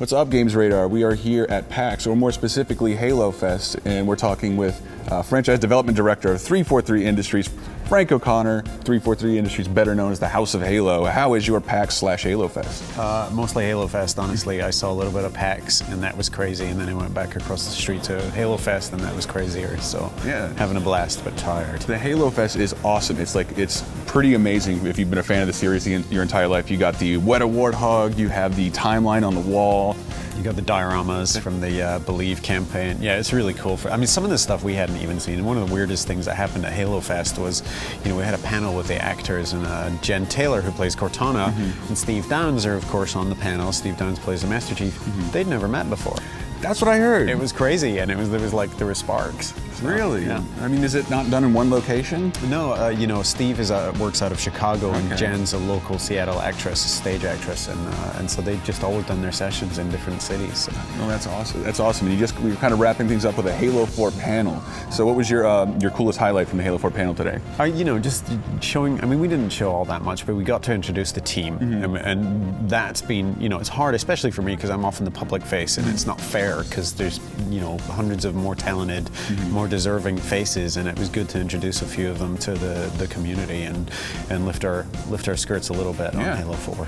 What's up, Games Radar? We are here at PAX, or more specifically Halofest, and we're talking with Franchise Development Director of 343 Industries, Frank O'Connor. 343 Industries, better known as the House of Halo. How is your PAX/Halofest? Mostly Halofest, honestly. I saw a little bit of PAX, and that was crazy, and then I went back across the street to Halofest, and that was crazier. So yeah, having a blast, but tired. The Halofest is awesome. It's pretty amazing. If you've been a fan of the series your entire life, you got the Weta Warthog, you have the timeline on the wall. You got the dioramas from the Believe campaign. Yeah, it's really cool. I mean, some of the stuff we hadn't even seen. And one of the weirdest things that happened at Halofest was, we had a panel with the actors, and Jen Taylor, who plays Cortana, and Steve Downes are, of course, on the panel. Steve Downes plays the Master Chief. They'd never met before. That's what I heard. It was crazy, and there were sparks. So, really? Yeah. I mean, is it not done in one location? No, Steve works out of Chicago, Okay. and Jen's a local Seattle actress, a stage actress, and so they've just always done their sessions in different cities. So. Oh, that's awesome. That's awesome. And we were kind of wrapping things up with a Halo 4 panel. So what was your coolest highlight from the Halo 4 panel today? Just showing, I mean, we didn't show all that much, but we got to introduce the team. And that's been, it's hard, especially for me, because I'm often the public face, and it's not fair, because there's, hundreds of more talented, more deserving faces, and it was good to introduce a few of them to the community and lift our skirts a little bit on Halo 4.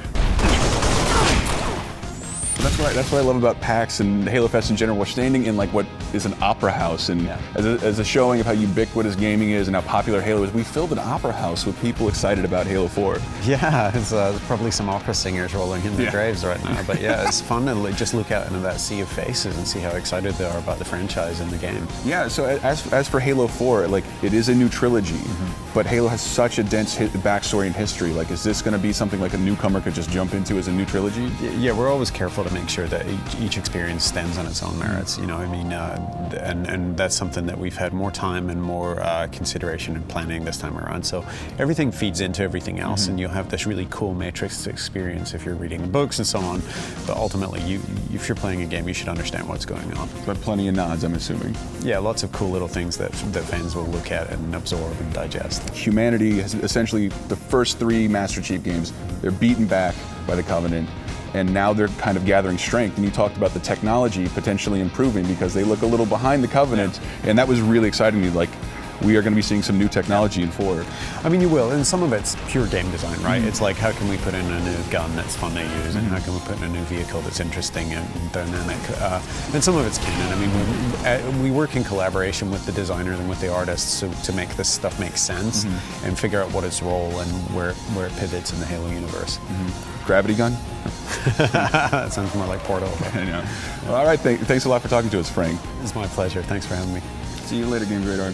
That's what I love about PAX and Halofest in general. We're standing in what is an opera house, and as a showing of how ubiquitous gaming is and how popular Halo is, we filled an opera house with people excited about Halo 4. Yeah, there's probably some opera singers rolling in their graves right now. But yeah, it's fun to just look out into that sea of faces and see how excited they are about the franchise and the game. Yeah. So as for Halo 4, it is a new trilogy, but Halo has such a dense backstory and history. Is this going to be something like a newcomer could just jump into as a new trilogy? Yeah, we're always careful to make sure that each experience stands on its own merits. And that's something that we've had more time and more consideration and planning this time around. So everything feeds into everything else, and you'll have this really cool Matrix experience if you're reading books and so on. But ultimately, if you're playing a game, you should understand what's going on. But plenty of nods, I'm assuming. Yeah, lots of cool little things that fans will look at and absorb and digest. Humanity has essentially, the first 3 Master Chief games, they're beaten back by the Covenant, and now they're kind of gathering strength. And you talked about the technology potentially improving because they look a little behind the Covenant, and that was really exciting to me. We are going to be seeing some new technology in 4. I mean, you will, and some of it's pure game design, right? It's like, how can we put in a new gun that's fun to use, and how can we put in a new vehicle that's interesting and dynamic? And some of it's canon. I mean, we work in collaboration with the designers and with the artists to make this stuff make sense and figure out what its role and where it pivots in the Halo universe. Gravity gun? That sounds more like Portal. I know. Well, all right, thanks a lot for talking to us, Frank. It's my pleasure. Thanks for having me. See you later, Games Radar.